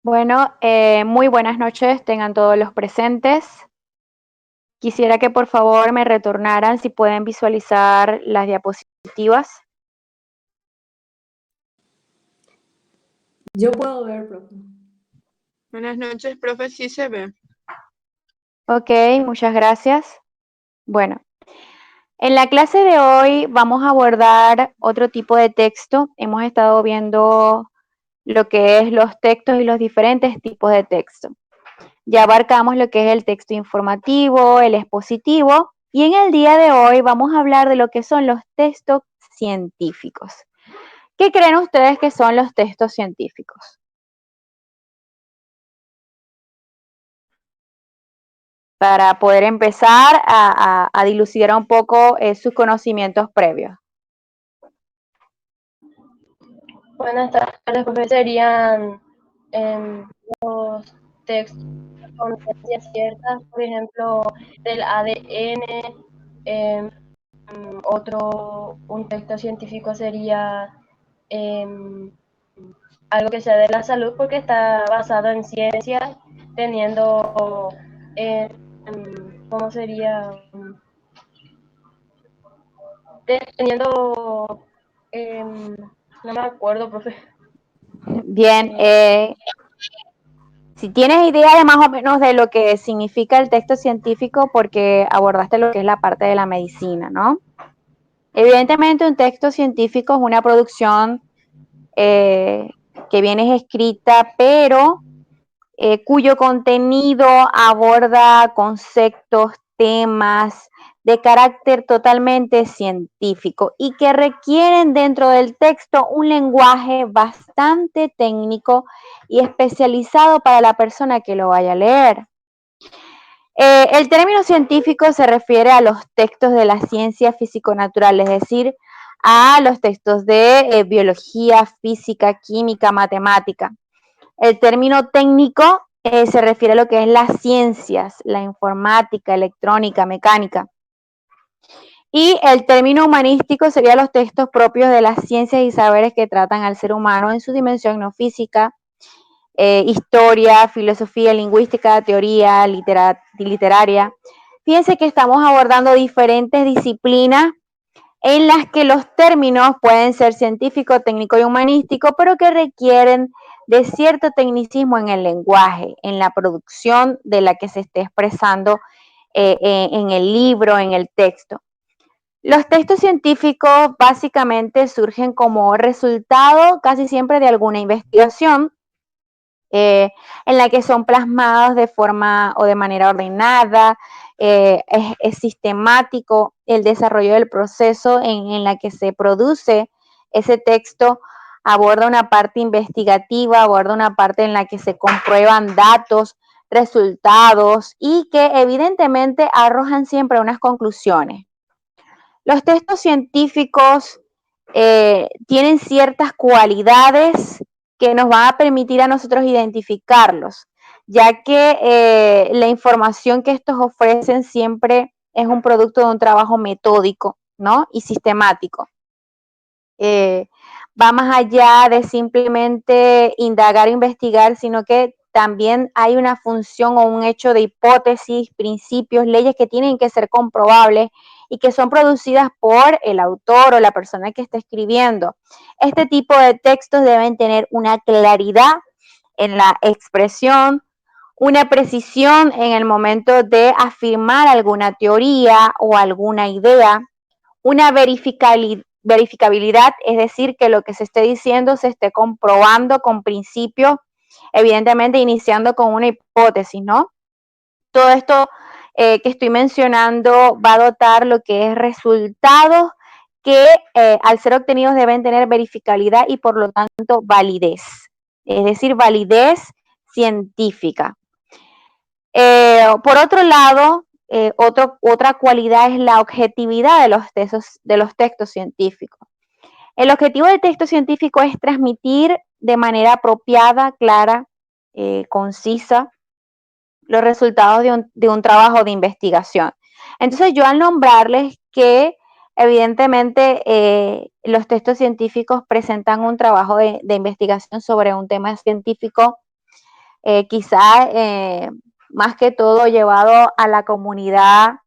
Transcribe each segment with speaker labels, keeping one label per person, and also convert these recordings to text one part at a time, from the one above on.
Speaker 1: Bueno, muy buenas noches, tengan todos los presentes. Quisiera que por favor me retornaran si pueden visualizar las diapositivas.
Speaker 2: Yo puedo ver, profe.
Speaker 3: Buenas noches, profe, sí se ve.
Speaker 1: Ok, muchas gracias. Bueno, en la clase de hoy vamos a abordar otro tipo de texto. Hemos estado viendo lo que es los textos y los diferentes tipos de texto. Ya abarcamos lo que es el texto informativo, el expositivo, y en el día de hoy vamos a hablar de lo que son los textos científicos. ¿Qué creen ustedes que son los textos científicos? Para poder empezar a dilucidar un poco sus conocimientos previos.
Speaker 4: Buenas tardes, profe. Serían los textos con ciencias ciertas, por ejemplo, del ADN. em, un texto científico sería em, algo que sea de la salud porque está basado en ciencias, teniendo, ¿cómo sería? Teniendo, no me acuerdo, profe.
Speaker 1: Bien, si tienes idea de más o menos de lo que significa el texto científico, porque abordaste lo que es la parte de la medicina, ¿no? Evidentemente un texto científico es una producción que viene escrita, pero cuyo contenido aborda conceptos, temas de carácter totalmente científico y que requieren dentro del texto un lenguaje bastante técnico y especializado para la persona que lo vaya a leer. El término científico se refiere a los textos de la ciencia físico-natural, es decir, a los textos de biología, física, química, matemática. El término técnico se refiere a lo que es las ciencias, la informática, electrónica, mecánica. Y el término humanístico sería los textos propios de las ciencias y saberes que tratan al ser humano en su dimensión no física, historia, filosofía, lingüística, teoría, literaria. Fíjense que estamos abordando diferentes disciplinas en las que los términos pueden ser científico, técnico y humanístico, pero que requieren de cierto tecnicismo en el lenguaje, en la producción de la que se esté expresando en el libro, en el texto. Los textos científicos básicamente surgen como resultado casi siempre de alguna investigación en la que son plasmados de forma o de manera ordenada, es sistemático el desarrollo del proceso en la que se produce ese texto, aborda una parte investigativa, aborda una parte en la que se comprueban datos, resultados y que evidentemente arrojan siempre unas conclusiones. Los textos científicos tienen ciertas cualidades que nos van a permitir a nosotros identificarlos, ya que la información que estos ofrecen siempre es un producto de un trabajo metódico, ¿no? Y sistemático. Va más allá de simplemente indagar e investigar, sino que también hay una función o un hecho de hipótesis, principios, leyes que tienen que ser comprobables y que son producidas por el autor o la persona que está escribiendo. Este tipo de textos deben tener una claridad en la expresión, una precisión en el momento de afirmar alguna teoría o alguna idea, una verificabilidad, es decir, que lo que se esté diciendo se esté comprobando con principios, evidentemente iniciando con una hipótesis, ¿no? Todo esto que estoy mencionando va a dotar lo que es resultados que al ser obtenidos deben tener verificabilidad y por lo tanto validez, es decir, validez científica. Por otro lado, otra cualidad es la objetividad de los textos científicos. El objetivo del texto científico es transmitir de manera apropiada, clara, concisa, los resultados de un trabajo de investigación. Entonces yo al nombrarles que Evidentemente, los textos científicos presentan un trabajo de investigación sobre un tema científico, quizás más que todo llevado a la comunidad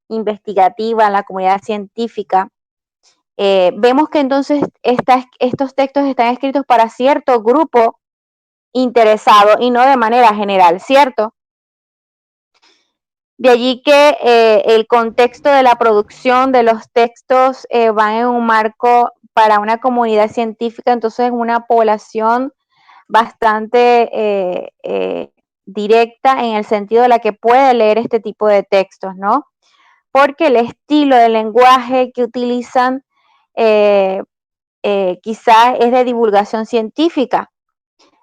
Speaker 1: investigativa, a la comunidad científica. Vemos que entonces estos textos están escritos para cierto grupo interesado y no de manera general, ¿cierto? De allí que el contexto de la producción de los textos va en un marco para una comunidad científica, entonces una población bastante directa en el sentido de la que puede leer este tipo de textos, ¿no? Porque el estilo del lenguaje que utilizan quizás es de divulgación científica.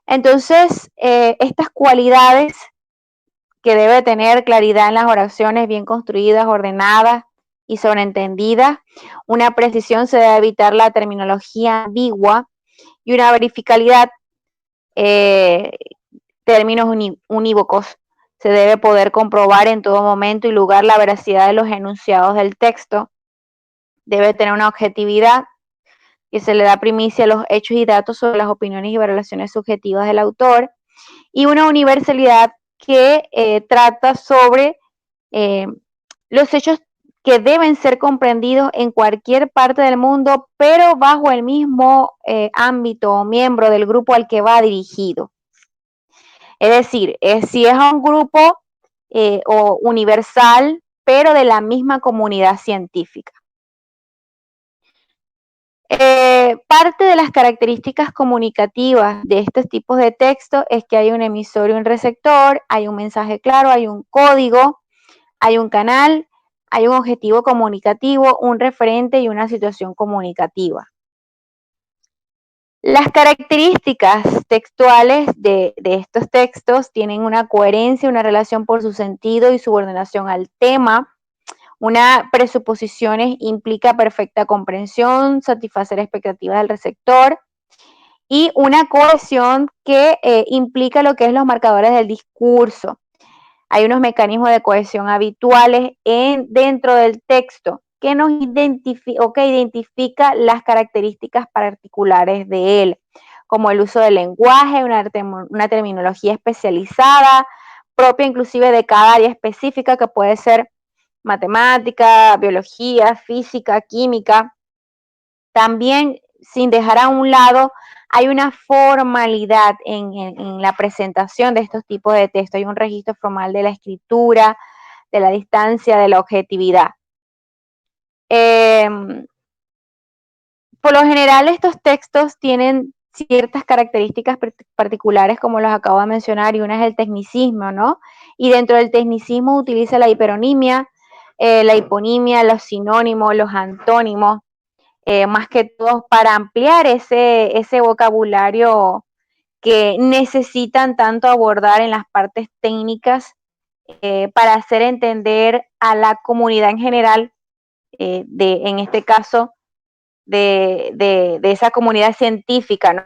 Speaker 1: Entonces, estas cualidades que debe tener claridad en las oraciones bien construidas, ordenadas y sobreentendidas, una precisión, se debe evitar la terminología ambigua y una verificabilidad, términos unívocos. Se debe poder comprobar en todo momento y lugar la veracidad de los enunciados del texto. Debe tener una objetividad, que se le da primicia a los hechos y datos sobre las opiniones y valoraciones subjetivas del autor, y una universalidad que trata sobre los hechos que deben ser comprendidos en cualquier parte del mundo, pero bajo el mismo ámbito o miembro del grupo al que va dirigido. Es decir, si es a un grupo o universal, pero de la misma comunidad científica. Parte de las características comunicativas de estos tipos de texto es que hay un emisor y un receptor, hay un mensaje claro, hay un código, hay un canal, hay un objetivo comunicativo, un referente y una situación comunicativa. Las características textuales de estos textos tienen una coherencia, una relación por su sentido y su ordenación al tema. Una presuposiciones implica perfecta comprensión, satisfacer expectativas del receptor, y una cohesión que implica lo que es los marcadores del discurso. Hay unos mecanismos de cohesión habituales dentro del texto que nos identifica las características particulares de él, como el uso del lenguaje, una terminología especializada, propia inclusive de cada área específica, que puede ser matemática, biología, física, química. También, sin dejar a un lado, hay una formalidad en la presentación de estos tipos de textos. Hay un registro formal de la escritura, de la distancia, de la objetividad. Por lo general, estos textos tienen ciertas características particulares, como los acabo de mencionar, y una es el tecnicismo, ¿no? Y dentro del tecnicismo utiliza la hiperonimia, la hiponimia, los sinónimos, los antónimos, más que todo para ampliar ese vocabulario que necesitan tanto abordar en las partes técnicas, para hacer entender a la comunidad en general, en este caso, de esa comunidad científica, ¿no?